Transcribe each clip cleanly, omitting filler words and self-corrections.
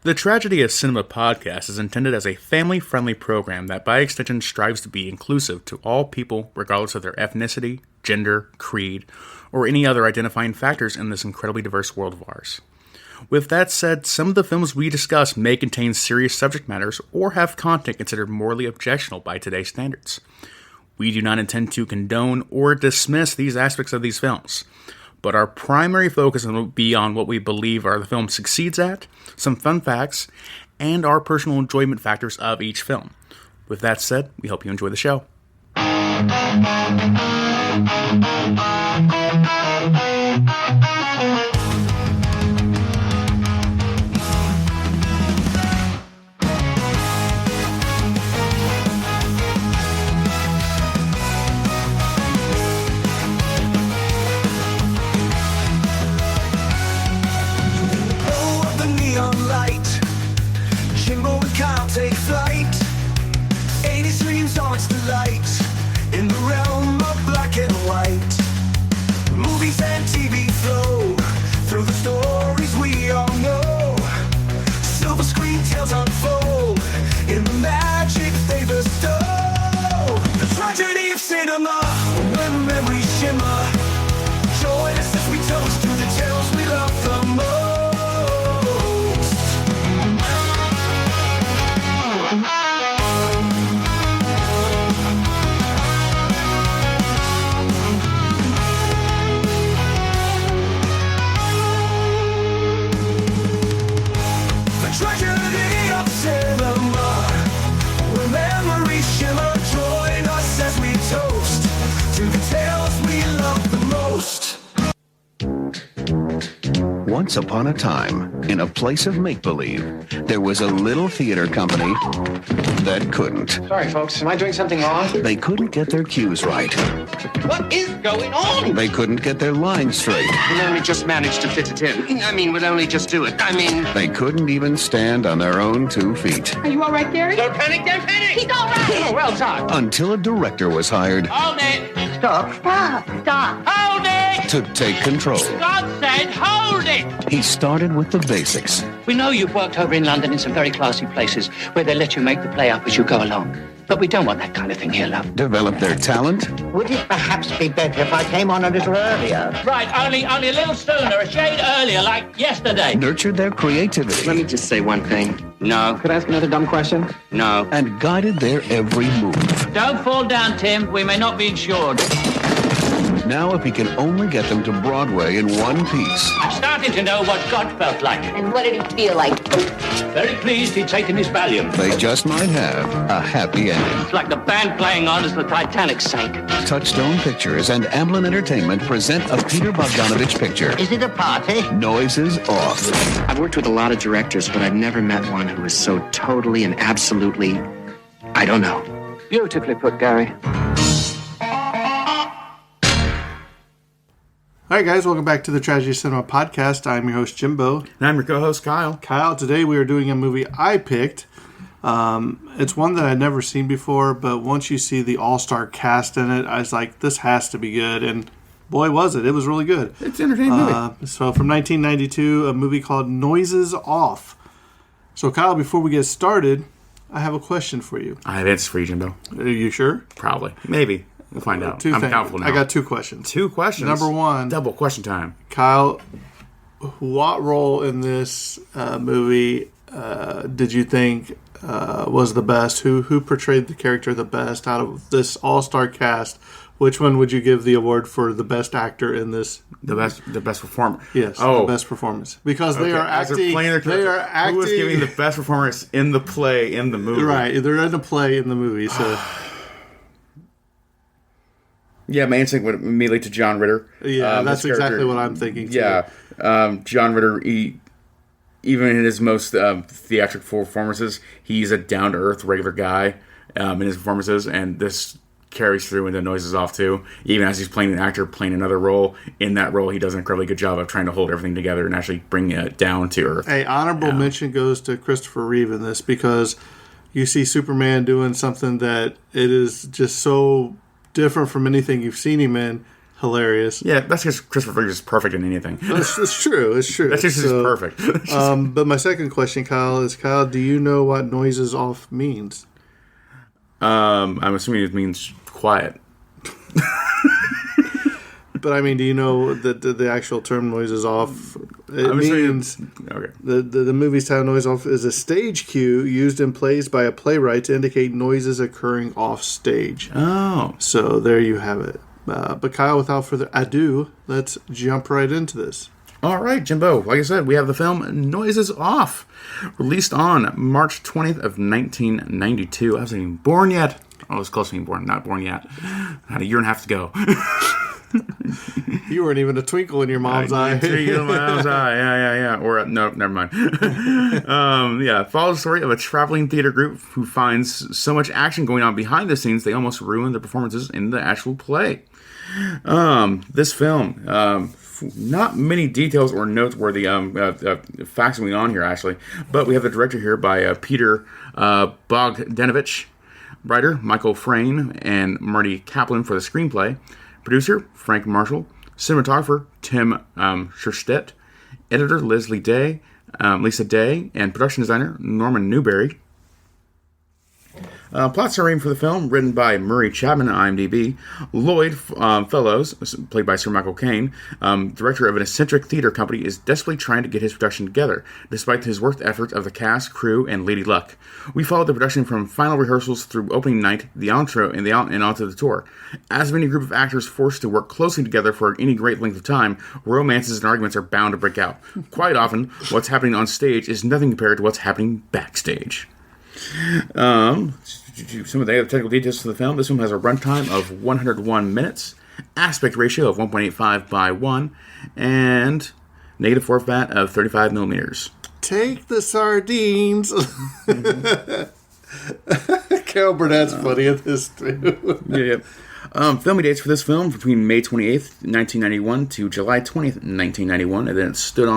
The Tragedy of Cinema podcast is intended as a family-friendly program that by extension strives to be inclusive to all people regardless of their ethnicity, gender, creed, or any other identifying factors in this incredibly diverse world of ours. With that said, some of the films we discuss may contain serious subject matters or have content considered morally objectionable by today's standards. We do not intend to condone or dismiss these aspects of these films, but our primary focus will be on what we believe the film succeeds at, some fun facts, and our personal enjoyment factors of each film. With that said, we hope you enjoy the show. Jimbo and Kyle take flight. 80s dreams are its delight. In the realm of black and white. Movies and TV flow through the stories we all know. Silver screen tales unfold in the magic they bestow. The tragedy of cinema, when memories shimmer. Join us as we toast to the tales we love the most. Tragedy of cinema, where memories shimmer. Join us as we toast to the tales we love the most. Once upon a time, in a place of make-believe, there was a little theater company that couldn't. Sorry, folks. Am I doing something wrong? They couldn't get their cues right. What is going on? They couldn't get their lines straight. We'll only just manage to fit it in. We'll only just do it. They couldn't even stand on their own 2 feet. Are you all right, Gary? Don't panic, don't panic! He's all right! Oh, well done. Until a director was hired Hold it! Stop. Hold it! to take control. God said hold it! He started with the basics. We know you've worked over in London in some very classy places where they let you make the play up as you go along. But we don't want that kind of thing here, love. Developed their talent. Would it perhaps be better if I came on a little earlier? Right, only a little sooner, a shade earlier, like yesterday. Nurtured their creativity. Let me just say one thing. No. Could I ask another dumb question? No. And guided their every move. Don't fall down, Tim. We may not be insured. Now, if he can only get them to Broadway in one piece. I'm starting to know what God felt like. And what did he feel like? Very pleased he'd taken his Valium. They just might have a happy ending. It's like the band playing on as the Titanic sank. Touchstone Pictures and Amblin Entertainment present a Peter Bogdanovich picture. Is it a party? Noises Off. I've worked with a lot of directors, but I've never met one who is so totally and absolutely, I don't know. Beautifully put, Gary. All right, guys, welcome back to the Tragedy of Cinema podcast. I'm your host, Jimbo. And I'm your co-host, Kyle. Kyle, today we are doing a movie I picked. It's one that I'd never seen before, but once you see the all-star cast in it, I was like, this has to be good. And boy, was it. It was really good. It's an entertaining movie. So from 1992, a movie called Noises Off. So, Kyle, before we get started, I have a question for you. I have answers for you, Jimbo. Are you sure? Probably. Maybe. We'll find out. I'm doubtful now. I got 2 questions. 2 questions? Number 1. Double question time. Kyle, what role in this movie did you think was the best? Who portrayed the character the best out of this all-star cast? Which one would you give the award for the best actor in this? The best performer. Yes, the best performance. Because they are acting. They are acting. Who was giving the best performance in the play, in the movie? Right, they're in the play in the movie. So. Yeah, my instinct went immediately to John Ritter. Yeah, that's exactly what I'm thinking, too. Yeah, John Ritter, even in his most theatrical performances, he's a down-to-earth, regular guy in his performances, and this carries through into Noises Off, too. Even as he's playing an actor, playing another role, in that role, he does an incredibly good job of trying to hold everything together and actually bring it down to earth. Hey, honorable mention goes to Christopher Reeve in this, because you see Superman doing something that it is just so different from anything you've seen him in. hilarious. Yeah, that's just Christopher Reeve is perfect in anything. It's true. It's true. That's just perfect. But my second question, Kyle, do you know what noises off means? I'm assuming it means quiet. But I mean, do you know that the actual term "noises off"? It means okay. The movie's title "Noise Off" is a stage cue used in plays by a playwright to indicate noises occurring off stage. Oh, so there you have it. But Kyle, without further ado, let's jump right into this. All right, Jimbo. Like I said, we have the film Noises Off, released on March 20th of 1992. I wasn't even born yet. I was close to being born, not born yet. I had a year and a half to go. You weren't even a twinkle in your mom's eye. Yeah. Or, no, never mind. Follows the story of a traveling theater group who finds so much action going on behind the scenes, they almost ruin their performances in the actual play. This film, not many details or noteworthy facts going on here, actually. But we have the director here by Peter Bogdanovich, writer Michael Frayn and Marty Kaplan for the screenplay, producer Frank Marshall, cinematographer Tim Scherstedt, editor Lisa Day, and production designer Norman Newberry. Plot summary for the film, written by Murray Chapman on IMDb. Lloyd Fellows, played by Sir Michael Caine, director of an eccentric theater company, is desperately trying to get his production together, despite his work efforts of the cast, crew, and Lady Luck. We followed the production from final rehearsals through opening night, the outro, and onto the tour. As many group of actors forced to work closely together for any great length of time, romances and arguments are bound to break out. Quite often, what's happening on stage is nothing compared to what's happening backstage. Some of the other technical details of the film. This film has a runtime of 101 minutes, aspect ratio of 1.85 by 1, and negative format of 35 millimeters. Take the sardines. Carol Burnett's funny at this too. Yeah. Filming dates for this film between May 28th, 1991 to July 20th, 1991, and then it stood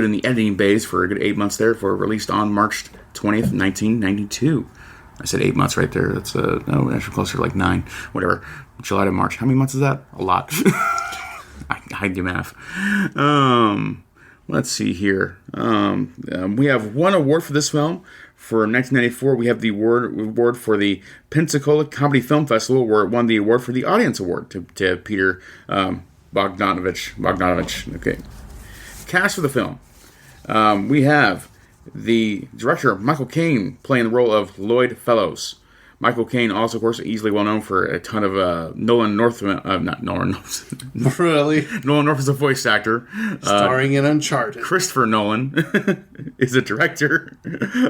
in the editing bays for a good 8 months there, for released on March 20th, 1992. I said 8 months right there. That's actually closer to like 9. Whatever. July to March. How many months is that? A lot. I do math. Let's see here. We have one award for this film. For 1994, we have the award for the Pensacola Comedy Film Festival, where it won the award for the Audience Award to Peter Bogdanovich. Okay. Cast for the film. We have the director, Michael Caine, playing the role of Lloyd Fellows. Michael Caine, also, of course, easily well known for a ton of Nolan North. Not Nolan North. Really? Nolan North is a voice actor. Starring in Uncharted. Christopher Nolan is the director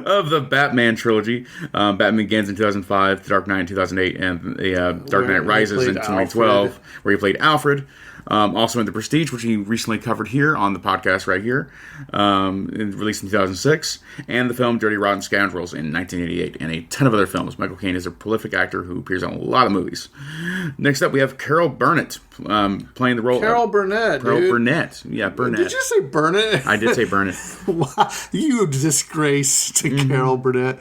of the Batman trilogy. Batman Begins in 2005, The Dark Knight in 2008, and the Dark Knight Rises in 2012, Alfred. Where he played Alfred. Also in The Prestige, which he recently covered here on the podcast right here, released in 2006, and the film Dirty Rotten Scoundrels in 1988, and a ton of other films. Michael Caine is a prolific actor who appears on a lot of movies. Next up, we have Carol Burnett playing the role of... Burnett, Carol dude. Burnett. Yeah, Burnett. Did you say Burnett? I did say Burnett. Wow. You disgrace to Carol Burnett.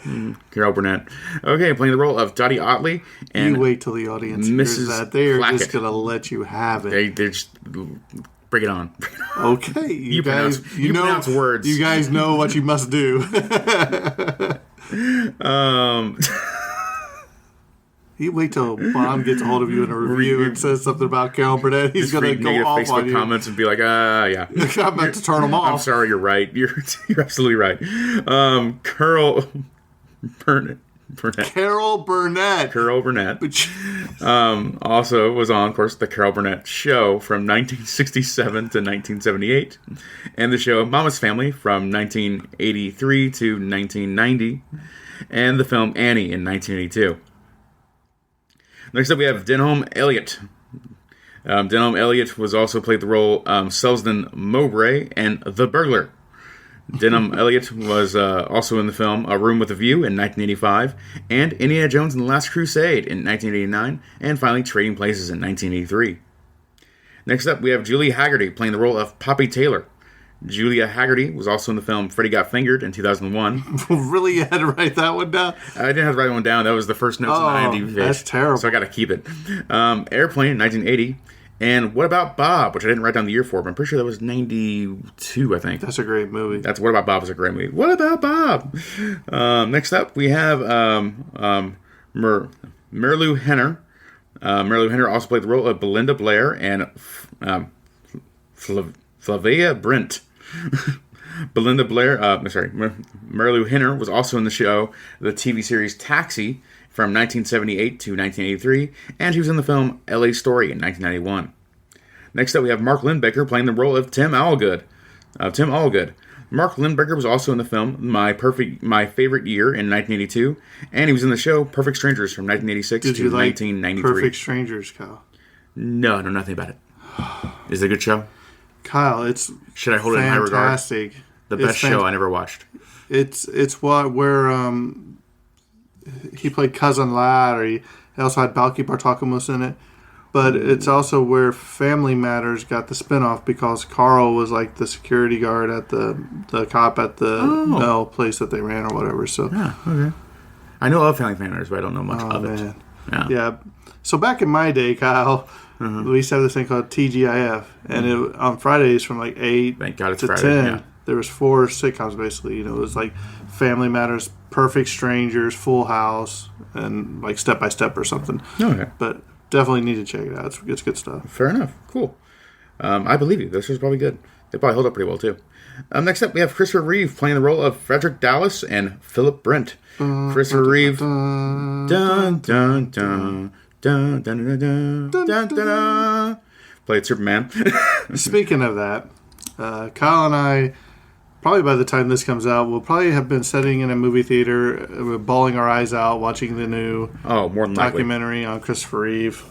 Carol Burnett. Okay, playing the role of Dottie Otley. And you wait till the audience Mrs. hears that. They are Plackett. just going to let you have it. They're just... Bring it on. Okay. You pronounce words. You guys know what you must do. You wait till Bob gets a hold of you in a review and says something about Carol Burnett. He's going to go off Facebook on you. comments and be like, yeah. I'm about to turn them off. I'm sorry, you're right. You're absolutely right. Carol Burnett. Carol Burnett. Also was on, of course, The Carol Burnett Show from 1967 to 1978, and the show Mama's Family from 1983 to 1990, and the film Annie in 1982. Next up, we have Denholm Elliott. Denholm Elliott was also played the role Selsden Mowbray and The Burglar. Denholm Elliott was also in the film A Room with a View in 1985, and Indiana Jones and the Last Crusade in 1989, and finally Trading Places in 1983. Next up, we have Julia Haggerty playing the role of Poppy Taylor. Julia Haggerty was also in the film Freddy Got Fingered in 2001. Really? You had to write that one down? I didn't have to write that one down. That was the first notes on the IMDb page. That's terrible. So I got to keep it. Airplane in 1980. And What About Bob, which I didn't write down the year for, but I'm pretty sure that was 92, I think. That's a great movie. What About Bob is a great movie. What About Bob? Next up, we have Marilu Henner. Marilu Henner also played the role of Belinda Blair and Flavia Brent. Belinda Blair, Marilu Henner was also in the show, the TV series Taxi, from 1978 to 1983, and she was in the film L.A. Story in 1991. Next up, we have Mark Lindbaker playing the role of Tim Allgood. Mark Lindbaker was also in the film My Favorite Year in 1982, and he was in the show Perfect Strangers from 1986 Did to you like 1993. Perfect Strangers, Kyle? No, I know nothing about it. Is it a good show? Kyle, it's Should I hold it in high regard? Fantastic. The best show I never watched. It's where he played Cousin Lad, or he also had Balky Bartokomous in it. But it's also where Family Matters got the spinoff because Carl was like the security guard at the cop at the place that they ran or whatever. So okay. I know of Family Matters, but I don't know much of it. Man. Yeah. So back in my day, Kyle, we used to have this thing called TGIF, and on Fridays from like 8 Thank God it's to Friday, 10, yeah. there was 4 sitcoms basically. It was like Family Matters, Perfect Strangers, Full House, and like Step by Step or something. Okay. But definitely need to check it out. It's good stuff. Fair enough. Cool. I believe you. This was probably good. They probably hold up pretty well, too. Next up, we have Christopher Reeve playing the role of Frederick Dallas and Philip Brent. Christopher Reeve. Dun, dun, dun, dun, dun, dun, dun, dun, dun, dun. Played Superman. Speaking of that, Kyle and I, probably by the time this comes out, we'll probably have been sitting in a movie theater, bawling our eyes out, watching the new more than documentary on Christopher Reeve.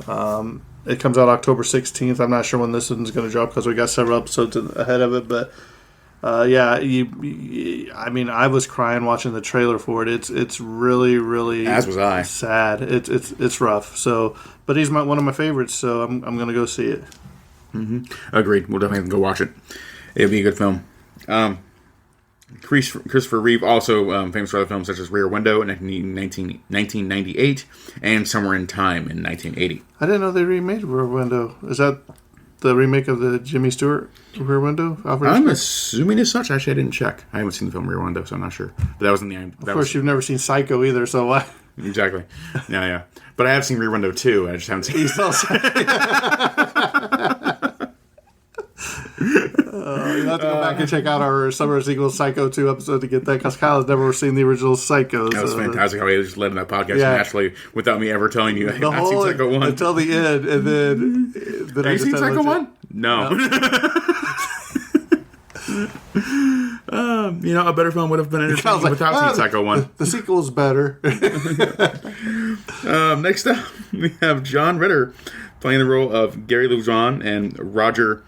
It comes out October 16th. I'm not sure when this one's going to drop because we got several episodes ahead of it. But I mean, I was crying watching the trailer for it. It's really, really as was I. Sad. It's rough. So, but he's one of my favorites. So I'm going to go see it. Mm-hmm. Agreed. We'll definitely go watch it. It'll be a good film. Christopher Reeve also famous for other films such as Rear Window in 1998 and Somewhere in Time in 1980. I didn't know they remade Rear Window. Is that the remake of the Jimmy Stewart Rear Window? I'm assuming as such. Actually, I didn't check. I haven't seen the film Rear Window, so I'm not sure. But that was in the end. Of course, you've never seen Psycho either, so why? Exactly. Yeah. But I have seen Rear Window 2. I just haven't seen you have to go back and check out our Summer Sequel Psycho 2 episode to get that, because Kyle has never seen the original Psycho. That was fantastic how he just led in that podcast naturally without me ever telling you I had not seen Psycho 1. Until the end, and then have you seen Psycho 1? No. A better film would have been entertaining without seeing Psycho 1. The sequel's better. Next up, we have John Ritter playing the role of Gary Lujan and Roger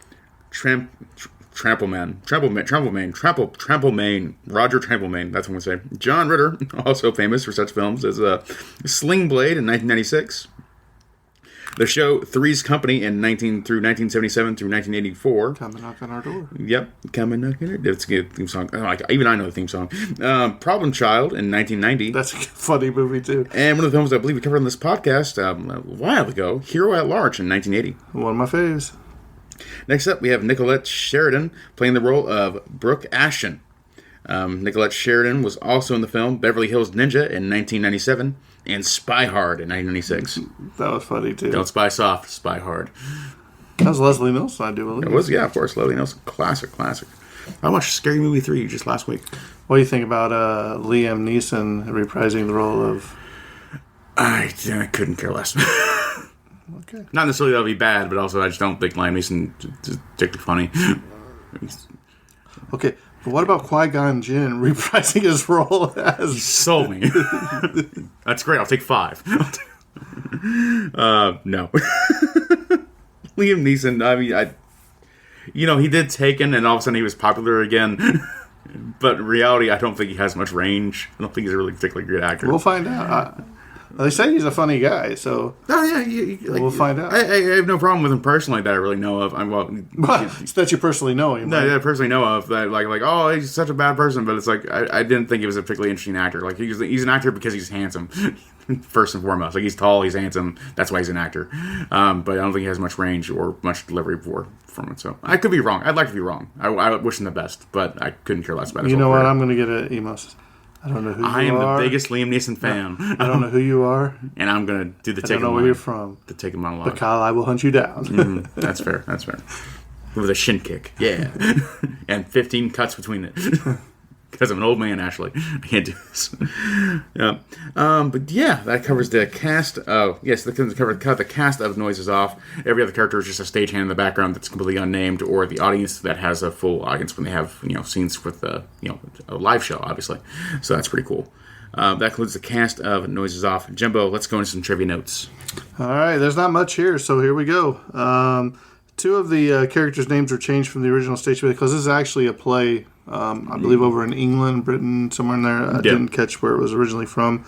Trampleman. Roger Trampleman. That's what I'm going to say. John Ritter, also famous for such films as Sling Blade in 1996. The show Three's Company through 1977 through 1984. Come and knock on our door. Yep, come and knock on our door. It's a good theme song. Even I know the theme song. Problem Child in 1990. That's a funny movie too. And one of the films I believe we covered on this podcast a while ago, Hero at Large in 1980. One of my faves. Next up, we have Nicolette Sheridan playing the role of Brooke Ashton. Nicolette Sheridan was also in the film Beverly Hills Ninja in 1997 and Spy Hard in 1996. That was funny too. Don't spy soft, spy hard. That was Leslie Nielsen, I do believe. It was, yeah, of course, Leslie Nielsen. Classic. I watched Scary Movie 3 just last week. What do you think about Liam Neeson reprising the role of... I couldn't care less. Okay. Not necessarily that'll be bad, but also I just don't think Liam Neeson is particularly funny. Okay, but what about Qui-Gon Jinn reprising his role as... You sold me. That's great, I'll take 5. No. Liam Neeson, I mean, he did Taken, and all of a sudden he was popular again. But in reality, I don't think he has much range. I don't think he's a really particularly good actor. We'll find out. They say he's a funny guy, so we'll find out. I have no problem with him personally that I really know of. That you personally know him. That I personally know of. That oh, he's such a bad person, but it's like I didn't think he was a particularly interesting actor. Like he's an actor because he's handsome, first and foremost. Like he's tall, he's handsome. That's why he's an actor. But I don't think he has much range or much delivery from it. So I could be wrong. I'd like to be wrong. I wish him the best, but I couldn't care less about it. You know what? I'm going to get an email. I don't know who you are. I am the biggest Liam Neeson fan. I don't know who you are. And I'm going to do the take I don't know where you're from. The take him monologue. But Kyle, I will hunt you down. That's fair. That's fair. With a shin kick. Yeah. And 15 cuts between it. Because I'm an old man, Ashley. I can't do this. Yeah. But yeah, that covers the cast. Oh, yes, cut the cast of Noises Off. Every other character is just a stagehand in the background that's completely unnamed, or the audience that has a full audience when they have scenes with a live show, obviously. So that's pretty cool. That includes the cast of Noises Off. Jimbo, let's go into some trivia notes. All right, there's not much here, so here we go. Two of the characters' names were changed from the original stage play because this is actually a play. I believe over in England, Britain, somewhere in there. I didn't catch where it was originally from.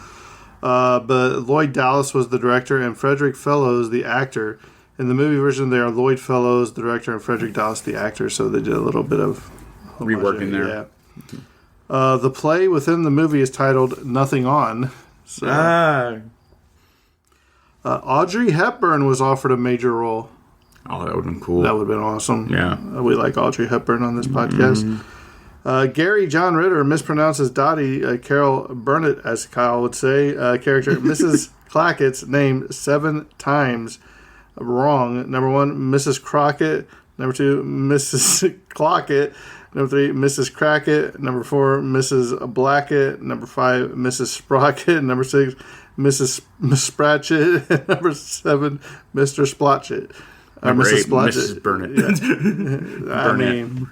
But Lloyd Dallas was the director and Frederick Fellows the actor. In the movie version, they are Lloyd Fellows, the director, and Frederick Dallas, the actor. So they did a little bit of reworking there. Yeah. The play within the movie is titled Nothing On. So, Audrey Hepburn was offered a major role. Oh, that would have been cool. That would have been awesome. Yeah. We like Audrey Hepburn on this podcast. Gary John Ritter mispronounces Dottie Carol Burnett, as Kyle would say, character Mrs. Clackett's name 7 times wrong. Number 1, Mrs. Crockett. Number 2, Mrs. Clockett. Number 3, Mrs. Crackett. Number 4, Mrs. Blackett. Number 5, Mrs. Sprocket. Number 6, Mrs. Spratchett. And number 7, Mr. Splotchett. Number Mrs. 8, Splotchett. Mrs. Burnett. Yeah. I mean,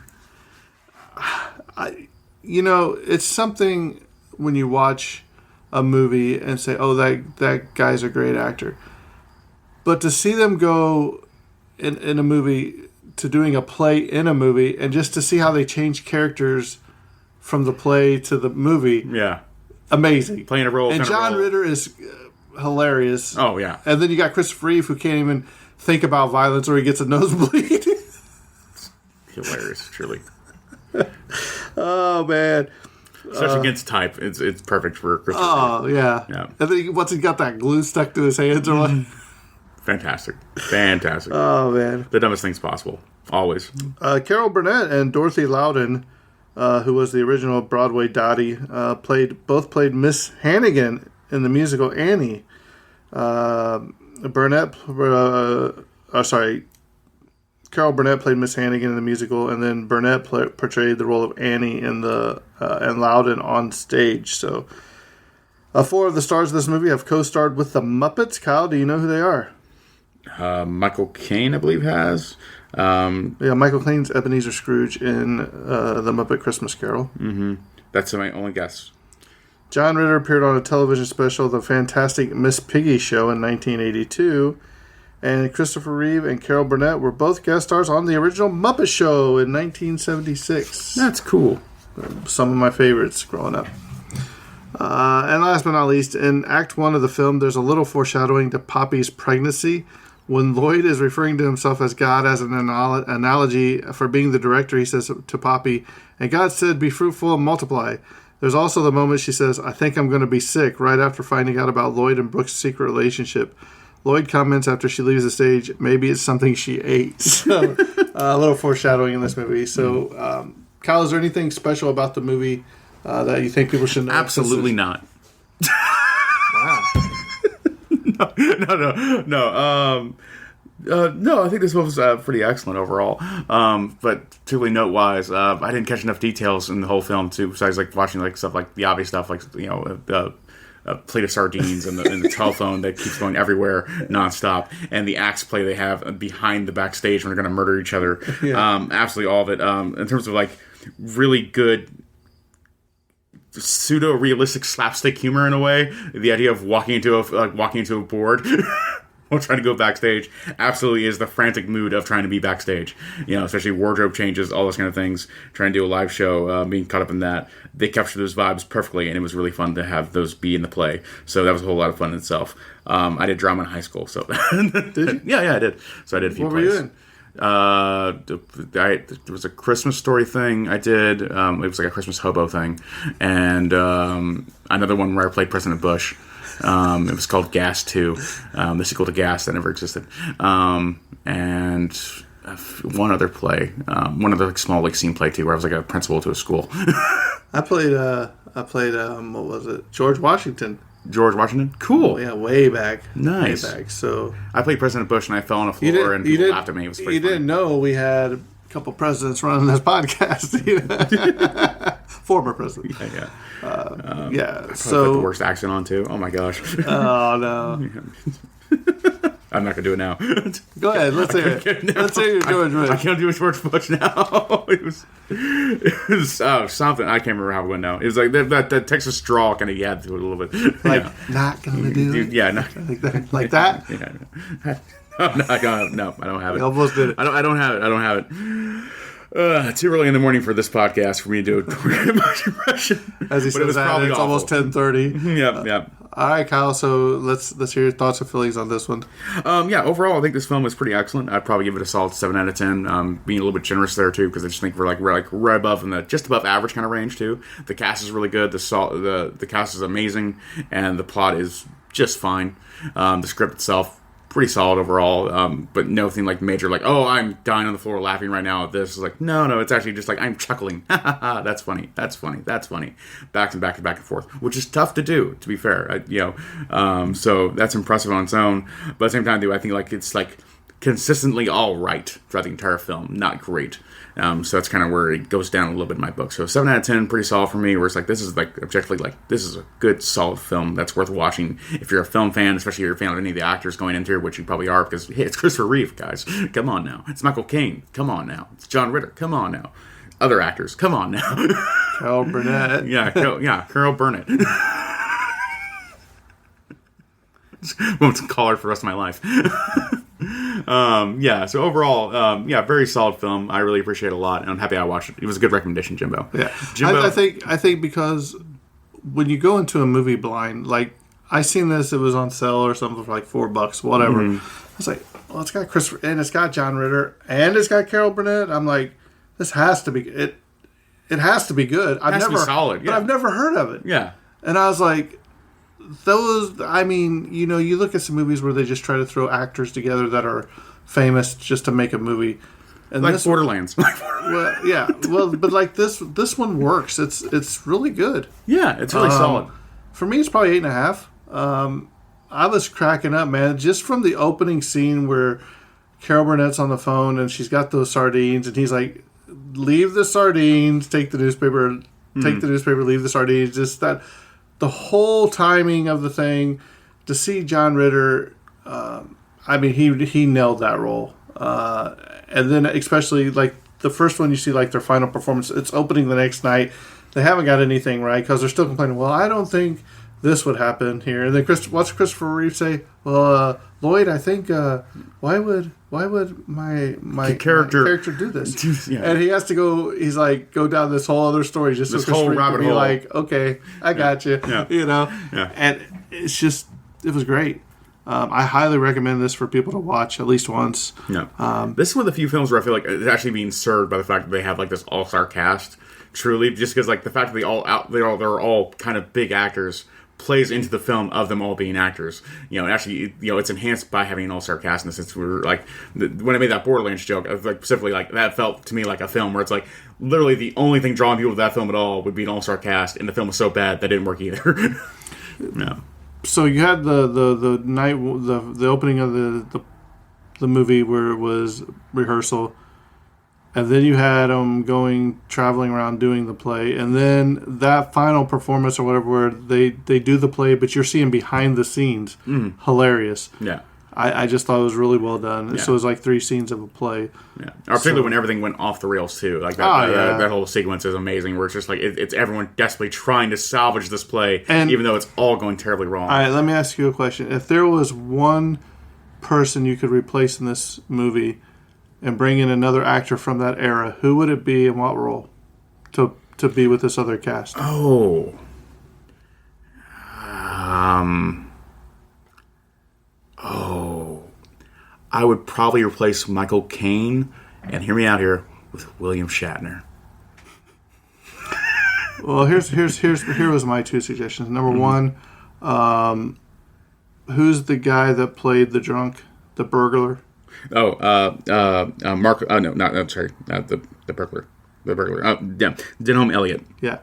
it's something when you watch a movie and say, "Oh, that guy's a great actor," but to see them go in a movie to doing a play in a movie, and just to see how they change characters from the play to the movie, amazing. Playing a role, and John Ritter is hilarious. Oh yeah, and then you got Christopher Reeve, who can't even think about violence or he gets a nosebleed. Hilarious, truly. Oh man, especially against type, it's perfect for Christopher. Oh yeah. And then once he got that glue stuck to his hands or what? Fantastic. Oh man, the dumbest things possible, always. Carol Burnett and Dorothy Loudon, who was the original Broadway Dottie, both played Miss Hannigan in the musical Annie. Carol Burnett played Miss Hannigan in the musical, and then Burnett portrayed the role of Annie in and Loudon on stage. So, 4 of the stars of this movie have co-starred with the Muppets. Kyle, do you know who they are? Michael Caine, I believe, has. Michael Caine's Ebenezer Scrooge in The Muppet Christmas Carol. Mm-hmm. That's my only guess. John Ritter appeared on a television special, The Fantastic Miss Piggy Show, in 1982. And Christopher Reeve and Carol Burnett were both guest stars on the original Muppet Show in 1976. That's cool. Some of my favorites growing up. And last but not least, in Act 1 of the film, there's a little foreshadowing to Poppy's pregnancy. When Lloyd is referring to himself as God as an analogy for being the director, he says to Poppy, "And God said, be fruitful and multiply." There's also the moment she says, "I think I'm going to be sick," right after finding out about Lloyd and Brooke's secret relationship. Lloyd comments after she leaves the stage, maybe it's something she ate. So, a little foreshadowing in this movie. So, Kyle, is there anything special about the movie that you think people should know? Absolutely not. Wow. No, I think this was pretty excellent overall. But particularly note-wise, I didn't catch enough details in the whole film, too, besides watching stuff like the obvious stuff, like, a plate of sardines and the telephone that keeps going everywhere nonstop, and the axe play they have behind the backstage when they're going to murder each other. Yeah. Absolutely all of it. In terms of really good pseudo-realistic slapstick humor in a way, the idea of walking into a board while trying to go backstage absolutely is the frantic mood of trying to be backstage. Especially wardrobe changes, all those kind of things. Trying to do a live show, being caught up in that. They captured those vibes perfectly, and it was really fun to have those be in the play. So that was a whole lot of fun in itself. I did drama in high school, so did you? Yeah, I did. So I did a few plays. What were you in? There was a Christmas story thing I did. It was like a Christmas hobo thing, and another one where I played President Bush. It was called Gas 2, the sequel to Gas that never existed, and one other play, one other small scene play too, where I was like a principal to a school. I played what was it? George Washington. George Washington? Cool. Oh, yeah, way back. Nice. Way back. So I played President Bush and I fell on the floor and people laughed at me. It was pretty funny. Didn't know we had a couple presidents running this podcast. Former president. Yeah. Yeah. So put the worst accent on too. Oh my gosh. Oh no. I'm not gonna do it now. Go ahead. Let's hear it. Let's hear your George Bush. I can't do a George Bush now. It was something. I can't remember how it went now. It was like that Texas drawl kind of added to it a little bit. Not gonna do it. Yeah, no. like that. Yeah. No, I don't have it. You almost did it. I don't have it. Too early in the morning for this podcast for me to do a Bush impression. As he says that, it's almost 10:30. Yeah. All right, Kyle. So let's hear your thoughts and feelings on this one. Overall, I think this film was pretty excellent. I'd probably give it a solid 7 out of 10. Being a little bit generous there too, because I just think we're right above in the just above average kind of range too. The cast is really good. The cast is amazing, and the plot is just fine. The script itself, pretty solid overall, but nothing major, I'm dying on the floor laughing right now at this. It's no, it's actually just I'm chuckling. That's funny. Back and forth, which is tough to do, to be fair. So that's impressive on its own. But at the same time, I think it's consistently all right throughout the entire film, not great. So that's kind of where it goes down a little bit in my book. So 7 out of 10, pretty solid for me. Where it's this is objectively this is a good, solid film that's worth watching if you're a film fan, especially if you're a fan of any of the actors going into it, which you probably are, because hey, it's Christopher Reeve, guys. Come on now. It's Michael Caine. Come on now. It's John Ritter. Come on now. Other actors. Come on now. Carol Burnett. Carol Burnett. Won't call her for the rest of my life. So overall, very solid film. I really appreciate it a lot, and I'm happy I watched it. It was a good recommendation, Jimbo. Yeah, Jimbo. I think because when you go into a movie blind, I seen this, it was on sale or something for $4, whatever. Mm-hmm. I was like, well, it's got Christopher, and it's got John Ritter, and it's got Carol Burnett. I'm like, this has to be it. It has to be good. I've never solid, but I've never heard of it. Yeah, and I was like, you look at some movies where they just try to throw actors together that are famous just to make a movie. And this Borderlands. But this one works. It's really good. Yeah, it's really solid. For me, it's probably 8.5. I was cracking up, man, just from the opening scene where Carol Burnett's on the phone and she's got those sardines, and he's like, "Leave the sardines, take the newspaper, leave the sardines." Just that. The whole timing of the thing, to see John Ritter, he nailed that role. And then especially the first one you see their final performance, it's opening the next night. They haven't got anything right because they're still complaining. Well, I don't think this would happen here. And then what's Christopher Reeve say? Well, Lloyd, I think why would my character do this? Yeah. And he has to go down this whole other story just this so whole rabbit hole. Okay, I got you. Yeah. And it was great. I highly recommend this for people to watch at least once. Yeah. This is one of the few films where I feel like it's actually being served by the fact that they have this all-star cast. Truly, just because the fact that they're all kind of big actors plays into the film of them all being actors. Actually, it's enhanced by having an all-star cast in the sense where, when I made that Borderlands joke, I was specifically that felt to me like a film where it's literally the only thing drawing people to that film at all would be an all-star cast, and the film was so bad that didn't work either. No. So you had the night, the opening of the movie where it was rehearsal. And then you had them traveling around doing the play. And then that final performance or whatever, where they do the play, but you're seeing behind the scenes. Hilarious. Yeah. I just thought it was really well done. Yeah. So it was 3 scenes of a play. Yeah. Particularly when everything went off the rails, too. That whole sequence is amazing, where it's just it's everyone desperately trying to salvage this play, even though it's all going terribly wrong. All right, let me ask you a question. If there was one person you could replace in this movie and bring in another actor from that era, who would it be and what role to be with this other cast? Oh. I would probably replace Michael Caine, and hear me out here, with William Shatner. Well, here was my two suggestions. Number one, who's the guy that played the drunk, the burglar? Oh, Mark. Oh no, sorry, the burglar. The burglar. Yeah, Denholm Elliott. Yeah,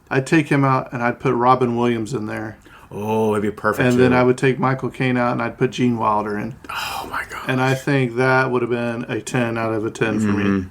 I'd take him out and I'd put Robin Williams in there. Oh, it'd be perfect. And too. then I would take Michael Caine out and I'd put Gene Wilder in. Oh my god! And I think that would have been a 10 out of a 10 for me.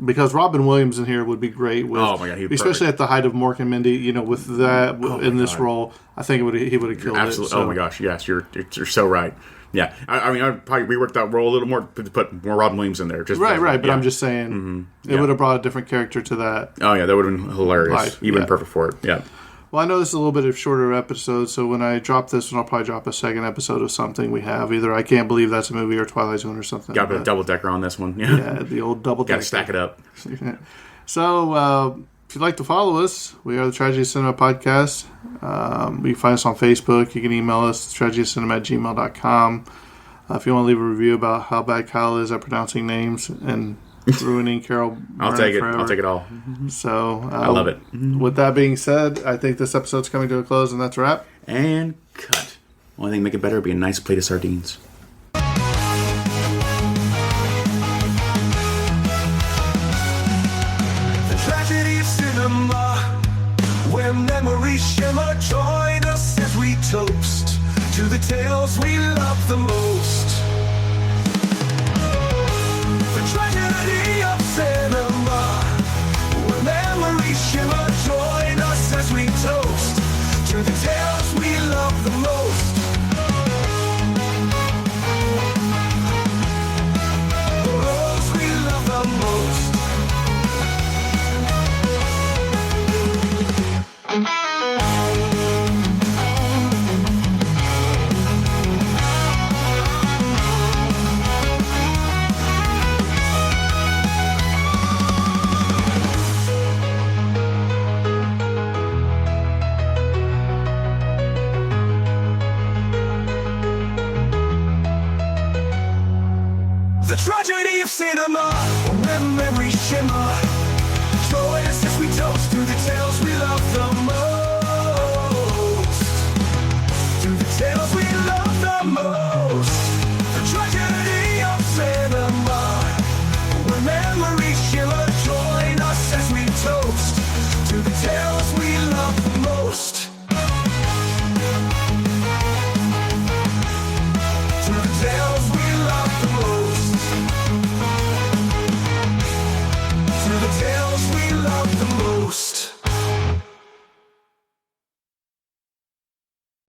Because Robin Williams in here would be great with, oh my god, especially perfect. at the height of Mork and Mindy, with that in this role, I think he would have killed it. So. Oh my gosh, yes, you're so right. Yeah, I mean, I'd probably rework that role a little more to put more Robin Williams in there. Just right. But yeah. I'm just saying, it would have brought a different character to that. Oh yeah, that would have been hilarious. Even perfect for it. Yeah. Well, I know this is a little bit of shorter episode, so when I drop this one, I'll probably drop a second episode of something we have. Either I Can't Believe That's a Movie or Twilight Zone or something. Got a double decker on this one. Yeah, the old double decker. Got to stack it up. So, if you'd like to follow us, we are the Tragedy Cinema Podcast. You can find us on Facebook. You can email us, tragedycinema@gmail.com. If you want to leave a review about how bad Kyle is at pronouncing names and ruining Carol I'll take it. forever. I'll take it all. So I love it. With that being said, I think this episode's coming to a close, and that's a wrap. And cut. Only thing to make it better would be a nice plate of sardines. The tragedy of cinema, where memories shimmer. Join us as we toast to the tales we love the most. The tragedy of cinema, where memories shimmer. Join us as we toast to the tales we love the most. Those we love the most. The tragedy of cinema.